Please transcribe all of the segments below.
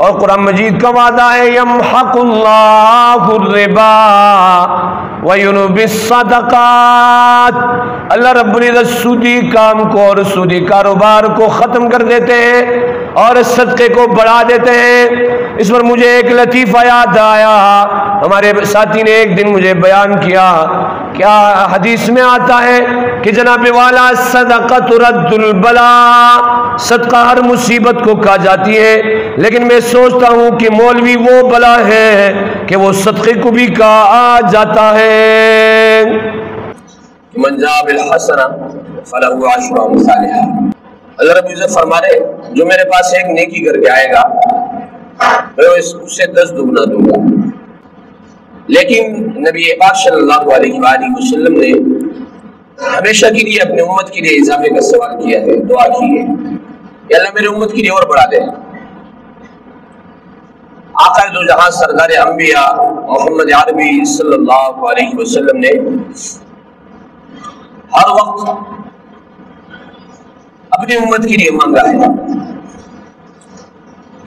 اور قرآن مجید کا وعدہ ہے یمحق اللہ الربا ویربی الصدقات، اللہ رب العزت سودی کام کو اور سودی کاروبار کو ختم کر دیتے ہیں اور صدقے کو بڑھا دیتے ہیں۔ اس پر مجھے ایک لطیفہ یاد آیا، ہمارے ساتھی نے ایک دن مجھے بیان کیا، کیا حدیث میں آتا ہے کہ جناب والا صدقۃ رد البلاء، صدقہ ہر مصیبت کو کھا جاتی ہے، لیکن میں سوچتا ہوں کہ مولوی وہ بلا ہے کہ وہ صدقے کو بھی کہا جاتا ہے۔ من جاء بالحسنہ فلہ عشر امثالھا، اللہ رب العزت فرما رہے جو میرے پاس ایک نیکی کر کے آئے گا میں اسے 10 دگنا دوں گا۔ لیکن نبی پاک صلی اللہ علیہ وآلہ وسلم نے ہمیشہ کے لیے اپنے امت کے لیے اضافے کا سوال کیا ہے، دعا کی ہے کہ اللہ میرے امت کے لیے اور بڑھا دے۔ آقا دو جہاں سردار انبیاء محمد عربی صلی اللہ علیہ وسلم نے ہر وقت اپنی امت کے لیے مانگا ہے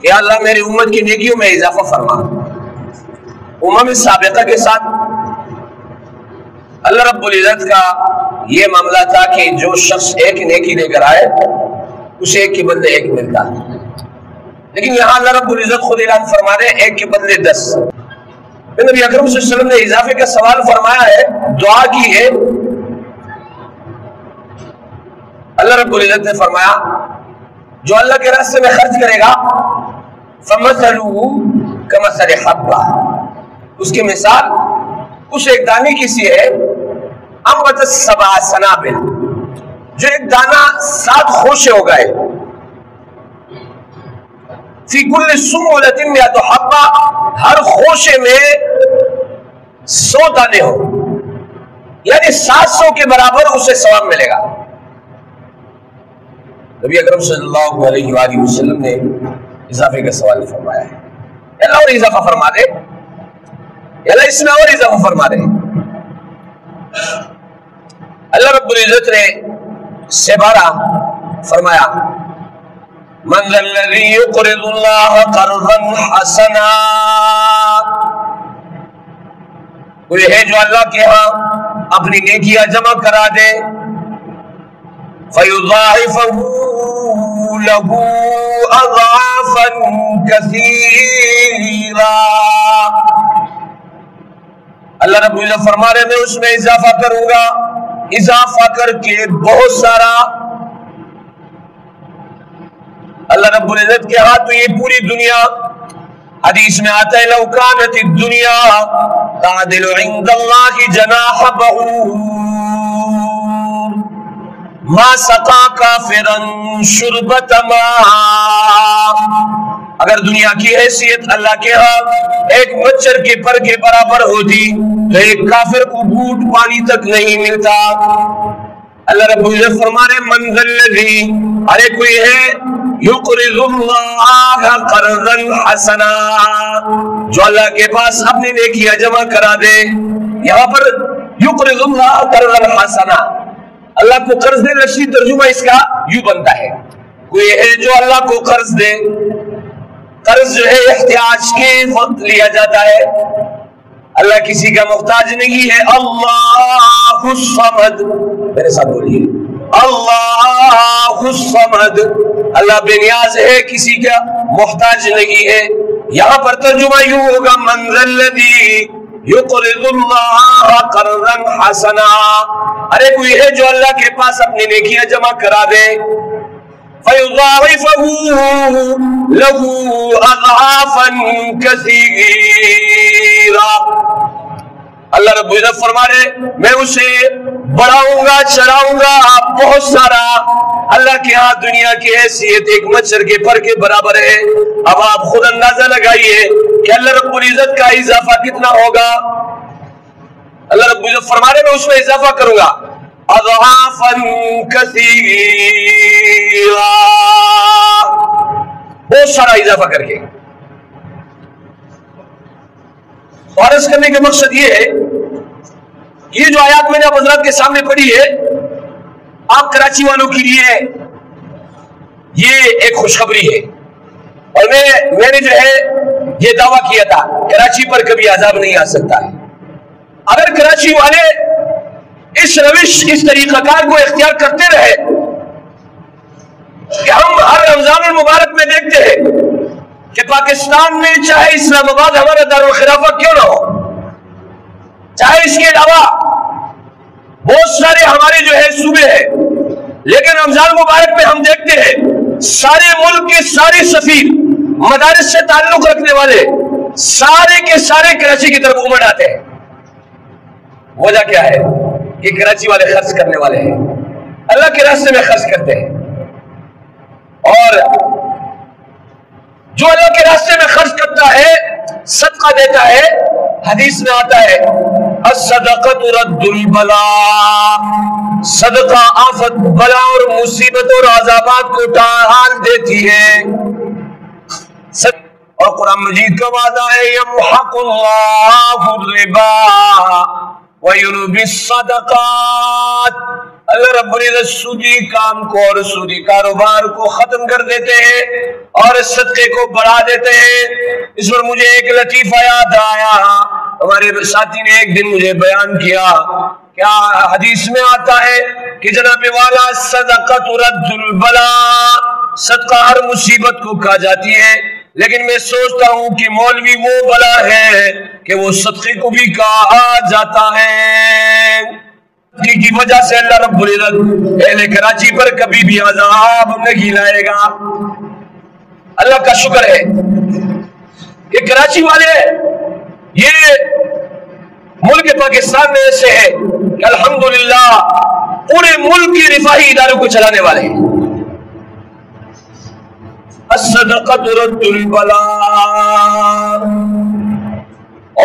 کہ اللہ میری امت کی نیکیوں میں اضافہ فرما۔ امم سابقہ کے ساتھ اللہ رب العزت کا یہ معاملہ تھا کہ جو شخص ایک نیکی لے کر آئے اسے ایک کے بدلے ایک ملتا، لیکن یہاں اللہ رب العزت خود اعلان فرما رہے ایک کے بدلے 10۔ نبی اکرم صلی اللہ علیہ وسلم نے اضافے کا سوال فرمایا ہے، دعا کی ہے، اللہ رب العزت نے فرمایا جو اللہ کے راستے میں خرچ کرے گا فَمَثَلُهُ كَمَثَلِ حَبَّةٍ، اس کی مثال اس ایک دانے کی سی ہے أَنبَتَتْ سَبْعَ سَنَابِلَ، جو ایک دانہ 7 خوشے ہو گئے، فِي كُلِّ سُنبُلَةٍ مِئَةُ حَبَّةٍ، ہر خوشے میں 100 دانے ہو، یعنی 700 کے برابر اسے ثواب ملے گا۔ نبی اکرم صلی اللہ علیہ وآلہ وسلم نے اضافے کا سوال فرمایا ہے، اللہ اور اضافہ فرما دے، اللہ اس میں اور اضافہ فرما دے۔ اللہ رب العزت نے 12 فرمایا من ذا الذی یقرض اللہ قرضا حسنا، کوئی ہے جو اللہ کے ہاں اپنی نیکیاں جمع کرا دے، فَيُضَاعِفَهُ لَهُ أَضْعَافًا كَثِيرًا، اللہ رب العزت فرما رہے میں اس میں اضافہ کروں گا، اضافہ کر کے بہت سارا۔ اللہ رب العزت کے ہاتھ تو یہ پوری دنیا، حدیث میں آتا ہے لَوْ كَانَتِ الدُّنْيَا تَعْدِلُ عِنْدَ اللَّهِ جَنَاحَ بَعُوضٍ مَا سَقَا كَافِرًا شُرْبَةَ مَاءٍ، اگر دنیا کی حیثیت اللہ کے ہاں ایک مچھر کے پر کے برابر ہوتی تو ایک کافر کو گھونٹ پانی تک نہیں ملتا۔ اللہ رب العزت فرما رہے من ذا الذی، ارے کوئی ہے یقرض اللہ قرضا حسنا، جو اللہ کے پاس اپنی نیکیاں جمع کرا دے۔ یہاں پر یقرض اللہ قرضا حسنا، اللہ کو قرض دے، لفظی ترجمہ اس کا یوں بنتا ہے کوئی ہے جو اللہ کو قرض دے۔ قرض جو ہے احتیاج کے وقت لیا جاتا ہے، اللہ کسی کا محتاج نہیں ہے۔ اللہ الصمد، میرے ساتھ بولیے اللہ الصمد، اللہ بے نیاز ہے، کسی کا محتاج نہیں ہے۔ یہاں پر ترجمہ یوں ہوگا من ذا الذی یقرض اللہ قرضا حسنا، ارے کوئی ہے جو اللہ کے پاس اپنی نیکیاں جمع کرا دے، فَيُضَاعِفَهُ لَهُ أَضْعَافًا كَثِيرًا، اللہ رب العزت فرما رہے میں اسے بڑھاؤں گا، چڑھاؤں گا بہت سارا۔ اللہ کے ہاں دنیا کی حیثیت ایک مچھر کے پر کے برابر ہے۔ اب آپ خود اندازہ لگائیے کہ اللہ رب العزت کا اضافہ کتنا ہوگا۔ اللہ رب العزت فرما رہے میں اس میں اضافہ کروں گا اضعافا کثیرا، بہت سارا اضافہ کر کے۔ عرض کرنے کا مقصد یہ ہے کہ یہ جو آیات میں نے اب حضرات کے سامنے پڑھی ہے، آپ کراچی والوں کے لیے یہ ایک خوشخبری ہے اور میں نے جو ہے یہ دعویٰ کیا تھا کراچی پر کبھی عذاب نہیں آ سکتا ہے. اگر کراچی والے اس روش اس طریقہ کار کو اختیار کرتے رہے کہ ہم ہر رمضان المبارک میں دیکھتے ہیں کہ پاکستان میں چاہے اسلام آباد ہمارا دارالخلافہ کیوں نہ ہو، چاہے اس کے علاوہ بہت سارے ہمارے جو ہے صوبے ہیں، لیکن رمضان مبارک میں ہم دیکھتے ہیں سارے ملک کے سارے سفیر، مدارس سے تعلق رکھنے والے سارے کے سارے کراچی کی طرف امڑ آتے ہیں. وجہ کیا ہے؟ کہ کراچی والے خرچ کرنے والے ہیں، اللہ کے راستے میں خرچ کرتے ہیں. اور جو اللہ کے راستے میں خرچ کرتا ہے، صدقہ دیتا ہے، حدیث میں آتا ہے الصدقۃ رد البلاء، صدقہ آفت، بلا اور مصیبت اور عذابات کو ٹال دیتی ہے. اور قرآن مجید کا وعدہ ہے یمحق اللہ الربا ویربی الصدقات، اللہ رب العزت سودی کام کو اور سودی کاروبار کو ختم کر دیتے ہیں اور صدقے کو بڑھا دیتے ہیں. اس پر مجھے ایک لطیفہ یاد آیا، ہمارے ساتھی نے ایک دن مجھے بیان کیا، کیا حدیث میں آتا ہے کہ جناب والا صدقۃ رد البلاء، صدقہ ہر مصیبت کو کھا جاتی ہے، لیکن میں سوچتا ہوں کہ مولوی وہ بلا ہے کہ وہ صدقے کو بھی کہا جاتا ہے، کی وجہ سے اللہ رب العزت اہل کراچی پر کبھی بھی عذاب نہیں لائے گا. اللہ کا شکر ہے کہ کراچی والے یہ ملک پاکستان میں ایسے ہیں کہ الحمدللہ پورے ملک کی رفاہی اداروں کو چلانے والے ہیں. الصدقۃ رد البلاء.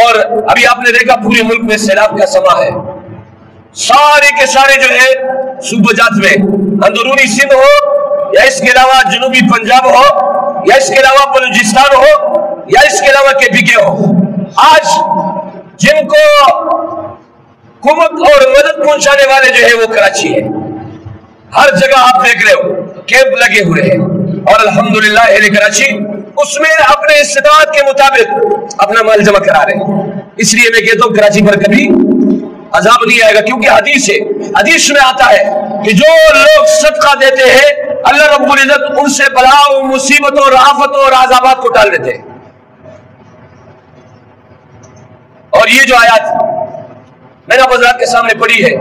اور ابھی آپ نے دیکھا پورے ملک میں سیلاب کا سما ہے، سارے کے سارے جو ہے صوبہ جات میں، اندرونی سندھ ہو یا اس کے علاوہ جنوبی پنجاب ہو یا اس کے علاوہ بلوچستان ہو یا اس کے علاوہ KPK ہو، آج جن کو حکومت اور مدد پہنچانے والے جو ہے وہ کراچی ہے. ہر جگہ آپ دیکھ رہے ہو کیمپ لگے ہوئے ہیں، اور الحمدللہ اہل کراچی اس میں اپنے استطاعت کے مطابق اپنا مال جمع کرا رہے ہیں. اس لیے میں کہتا ہوں کراچی پر کبھی عذاب نہیں آئے گا، کیونکہ حدیث ہے، حدیث میں آتا ہے کہ جو لوگ صدقہ دیتے ہیں اللہ رب العزت ان سے بلا و مصیبت اور آفت اور عذابات کو ٹال دیتے ہیں. اور یہ جو آیات میں نے حضرات کے سامنے پڑھی ہے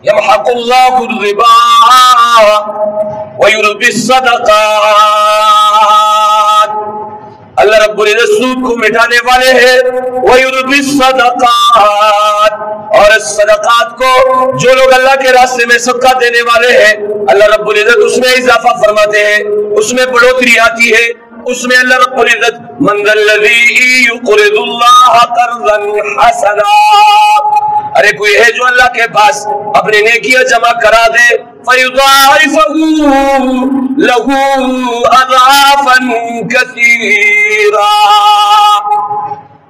یمحق اللہ الربا ویربی الصدقات، اللہ رب العزت سود کو مٹانے والے ہیں، ویربی الصدقات، اور صدقات کو جو لوگ اللہ کے راستے میں صدقہ دینے والے ہیں اللہ رب العزت اس میں اضافہ فرماتے ہیں، اس میں بڑھوتری آتی ہے. اس میں اللہ رب العزت من ذا الذی یقرض اللہ قرضا حسنا، ارے کوئی ہے جو اللہ کے پاس اپنی نیکیاں جمع کرا دے فیضاعفہ لہ اضعافا کثیرا،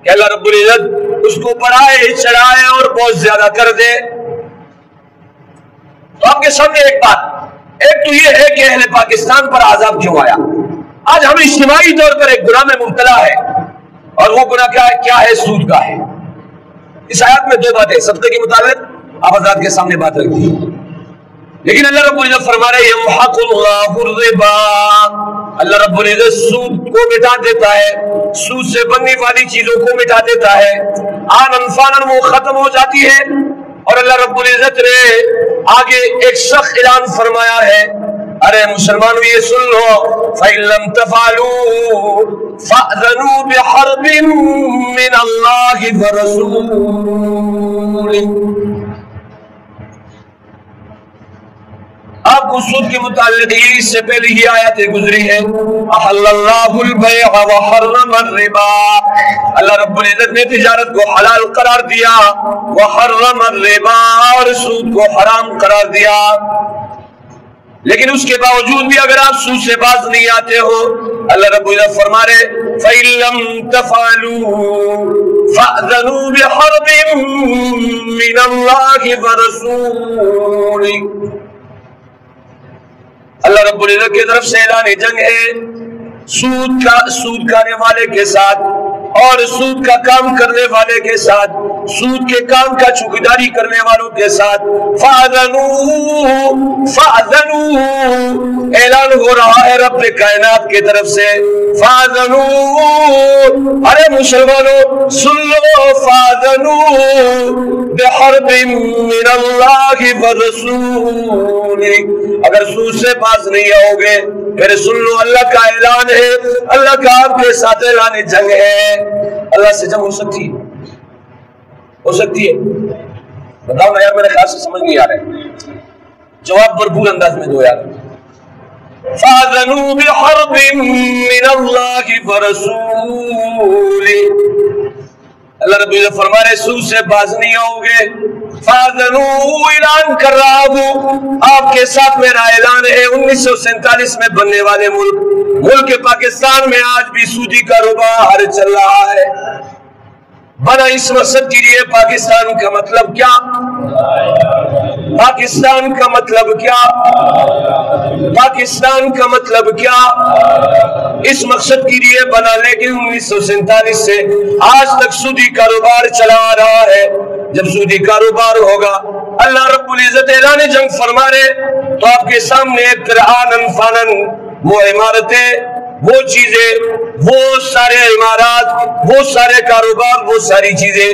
کہ اللہ رب العزت اس کو بڑھائے چڑھائے اور بہت زیادہ کر دے. تو آپ کے سامنے ایک بات، ایک تو یہ ہے کہ اہل پاکستان پر عذاب کیوں آیا. آج ہم اجتماعی طور پر ایک گناہ میں مبتلا ہے، اور وہ گناہ کیا ہے؟ سود کا ہے. اس آیات میں دو باتیں صدقے کے متعلق آپ حضرات کے سامنے بات رکھتی ہیں، لیکن اللہ رب العزت فرما رہے ہیں یمحق اللہ الربا، اللہ رب العزت سود کو مٹا دیتا ہے، سود سے بننے والی چیزوں کو مٹا دیتا ہے، آنن فانن وہ ختم ہو جاتی ہے. اور اللہ رب العزت نے آگے ایک سخت اعلان فرمایا ہے، ارے مسلمانوں یہ سن لو، فَإِن لَمْ تَفْعَلُوا فَأْذَنُوا بِحَرْبٍ مِّنَ اللَّهِ وَرَسُولِهِ. آپ کو سود کے متعلق اس سے پہلے ہی آیتیں گزری ہیں، احل اللہ البیع وحرم الربا، اللہ رب العزت نے تجارت کو حلال قرار دیا، وحرم الربا، اور سود کو حرام قرار دیا. لیکن اس کے باوجود بھی اگر آپ سود سے باز نہیں آتے ہو، اللہ رب العزت فرما رہے فَإِن لَمْ تَفْعَلُوا فَأْذَنُوا بِحَرْبٍ مِّنَ اللَّهِ وَرَسُولِهِ. اللہ رب العزت کی طرف سے اعلان جنگ ہے، سود کھانے والے کے ساتھ اور سود کا کام کرنے والے کے ساتھ، سود کے کام کا چوکیداری کرنے والوں کے ساتھ فَأَذَنُوا اعلان ہو رہا ہے رب کائنات کی طرف سے، فَأَذَنُوا ارے مسلمانوں سن لو، فَأَذَنُوا بِحَرْبٍ مِّنَ اللَّهِ وَرَسُولِهِ، اگر سود سے باز نہیں آؤ گے پھر سن لو اللہ کا اعلان ہے، اللہ کا آپ کے ساتھ اعلان جنگ ہے۔ اللہ سے جنگ ہو سکتی ہے؟ ہو سکتی ہے؟ بتاؤ نا یار، میرے خیال سے سمجھ نہیں آ رہے، جواب بھرپور انداز میں دو یار۔ فَأَذَنُوا بِحَرْبٍ مِّنَ اللَّهِ وَرَسُولِهِ، اللہ رب العزت فرما رہے سود سے باز نہیں آؤ گے۔ فَأَذَنُوا اعلان کر رہا ہوں آپ کے ساتھ میرا اعلان ہے۔ 1947 میں بننے والے ملک پاکستان میں آج بھی سودی کاروبار چل رہا ہے۔ بنا اس مقصد کے لیے پاکستان کا مطلب کیا؟ پاکستان کا مطلب کیا؟ پاکستان کا مطلب کیا؟ اس مقصد کے لیے بنا، لیکن 1947 سے آج تک سودی کاروبار چلا آ رہا ہے۔ جب سودی کاروبار ہوگا اللہ رب العزت اعلان جنگ فرما رہے تو آپ کے سامنے قرآن فانن وہ عمارتیں، وہ چیزیں، وہ سارے عمارات، وہ سارے کاروبار، وہ ساری چیزیں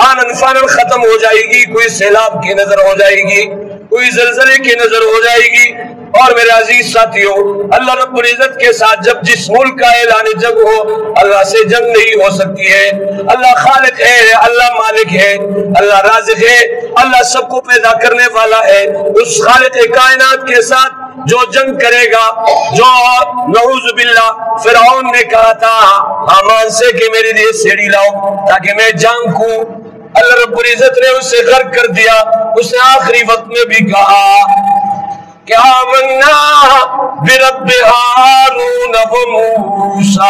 آنن فانن ختم ہو جائے گی۔ کوئی سیلاب کی نظر ہو جائے گی، کوئی زلزلے کی نظر ہو جائے گی۔ اور میرے عزیز ساتھیوں، اللہ رب العزت کے ساتھ جب جس ملک کا اعلان جنگ ہو، اللہ سے جنگ نہیں ہو سکتی ہے۔ اللہ خالق ہے، اللہ مالک ہے، اللہ رازق ہے، اللہ سب کو پیدا کرنے والا ہے۔ اس خالق کائنات کے ساتھ جو جنگ کرے گا، جو نعوذ باللہ فرعون نے کہا تھا حامان سے کہ میرے لیے سیڑھی لاؤ تاکہ میں جنگ کو، اللہ رب العزت نے اسے غرق کر دیا۔ اس نے آخری وقت میں بھی کہا کہ آمنا برب ہارون و موسیٰ،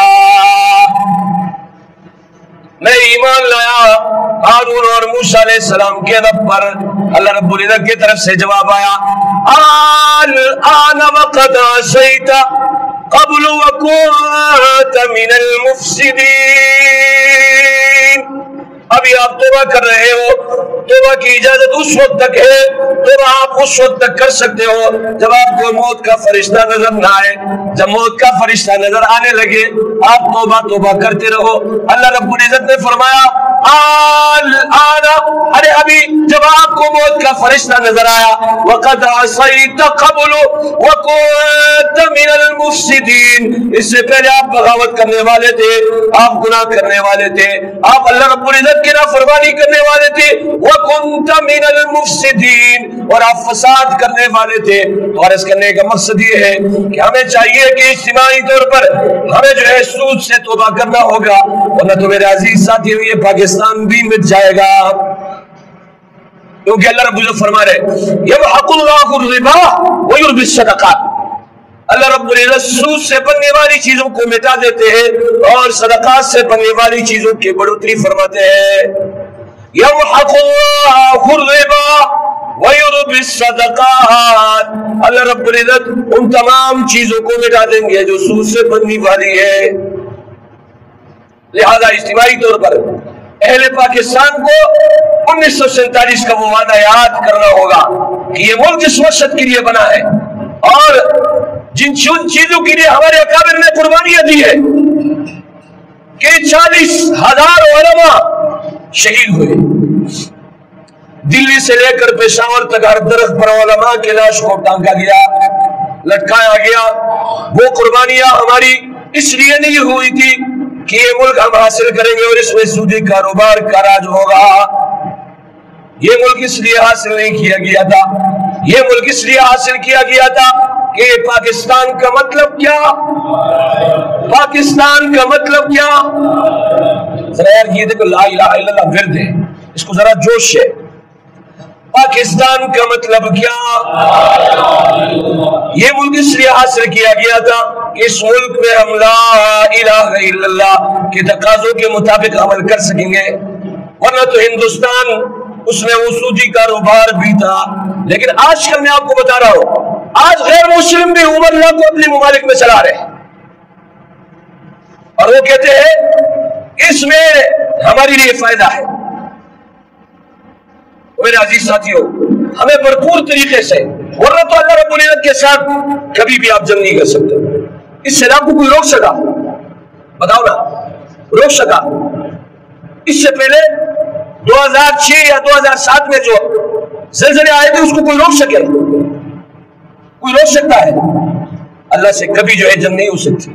میں ایمان لایا ہارون اور موسیٰ علیہ السلام کے رب پر۔ اللہ رب العزت کی طرف سے جواب آیا الآن وقد عصیت قبل وكنت من المفسدین، ابھی آپ توبہ کر رہے ہو، توبہ کی اجازت اس وقت تک ہے، توبہ آپ اس وقت تک کر سکتے ہو جب آپ کو موت کا فرشتہ نظر نہ آئے۔ جب موت کا فرشتہ نظر آنے لگے آپ توبہ کرتے رہو۔ اللہ رب العزت نے فرمایا الآن، ارے ابھی جب آپ کو موت کا فرشتہ نظر آیا، وقد عصیت قبل وكنت من المفسدین، اس سے پہلے آپ بغاوت کرنے والے تھے، آپ گناہ کرنے والے تھے، آپ اللہ رب العزت کی نافرمانی کرنے والے تھے، وَكُنْتَ مِنَ الْمُفْسِدِينَ، اور آپ فساد کرنے والے تھے۔ تو عرض کرنے کا مقصد یہ ہے کہ ہمیں چاہیے کہ اجتماعی طور پر ہمیں جو ہے سود سے توبہ کرنا ہوگا، ورنہ تو میرے عزیز ساتھی یہ پاکستان بھی مٹ جائے گا۔ کیونکہ اللہ رب العزت فرما رہے يَمْحَقُ اللَّهُ الرِّبَا وَيُرْبِي الصَّدَقَاتِ، اللہ رب العزت سود سے بننے والی چیزوں کو مٹا دیتے ہیں اور صدقات سے بننے والی چیزوں کی بڑھوتری فرماتے ہیں۔ يَمْحَقُ اللَّهُ الرِّبَا وَيُرْبِي الصَّدَقَاتِ، اللہ رب العزت ان تمام چیزوں کو مٹا دیں گے جو سود سے بننے والی ہے۔ لہذا اجتماعی طور پر اہل پاکستان کو 1947 کا وہ وعدہ یاد کرنا ہوگا کہ یہ ملک جس مقصد کے لیے بنا ہے اور جن چیزوں کے لیے ہمارے اکابر نے قربانیاں دی ہے کہ 40,000 علماء شہید ہوئے، دلی سے لے کر پشاور تک ہر درخت پر علماء کے لاش کو ٹانکا گیا، لٹکایا گیا۔ وہ قربانیاں ہماری اس لیے نہیں ہوئی تھی کہ یہ ملک ہم حاصل کریں گے اور اس میں سودی کاروبار کا راج ہوگا۔ یہ ملک اس لیے حاصل نہیں کیا گیا تھا، یہ ملک اس لیے حاصل کیا گیا تھا کہ پاکستان کا مطلب کیا؟ پاکستان کا مطلب کیا؟ ذرا یار یہ دیکھو، لا الہ الا اللہ ورد ہے، اس کو ذرا جوش ہے۔ پاکستان کا مطلب کیا؟ یہ ملک اس لیے حاصل کیا گیا تھا کہ اس ملک میں ہم لا الہ الا اللہ کے تقاضوں کے مطابق عمل کر سکیں گے، ورنہ تو ہندوستان اس میں وہ سودی کاروبار بھی تھا۔ لیکن آج کل میں آپ کو بتا رہا ہوں، آج غیر مسلم بھی عمر اللہ کو اپنے ممالک میں چلا رہے ہیں، اور وہ کہتے ہیں اس میں ہماری لیے فائدہ ہے۔ میرے عزیز ساتھیوں، ہمیں بھرپور طریقے سے، ورنہ تو اللہ رب العزت کے ساتھ کبھی بھی آپ جنگ نہیں کر سکتے۔ اس سیلاب کو کوئی روک سکا؟ بتاؤ نا، روک سکا؟ اس سے پہلے 2006 یا 2007 میں جو زلزلے آئے تھے اس کو کوئی روک سکے؟ کوئی روک سکتا ہے؟ اللہ سے کبھی جو ہے جنگ نہیں ہو سکتی۔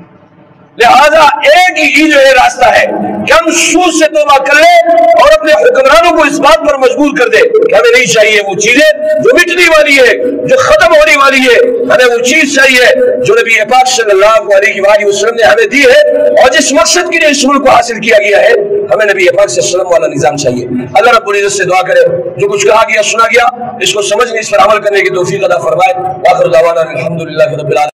لہذا ایک ہی جو ہے راستہ ہے کہ ہم سود سے توبہ کر لیں اور اپنے حکمرانوں کو اس بات پر مجبور کر دیں کہ ہمیں نہیں چاہیے وہ چیزیں جو مٹنے والی ہے، جو ختم ہونے والی ہے، ہمیں وہ چیز چاہیے جو نبی پاک صلی اللہ علیہ وآلہ وسلم نے ہمیں دی ہے، اور جس مقصد کے لیے اس ملک کو حاصل کیا گیا ہے ہمیں نبی پاک صلی اللہ علیہ وسلم والا نظام چاہیے۔ اللہ رب العزت سے دعا کرے جو کچھ کہا گیا سنا گیا اس کو سمجھنے، اس پر عمل کرنے کی توفیق عطا فرمائے۔ آخر دعوانا الحمدللہ رب العالمین۔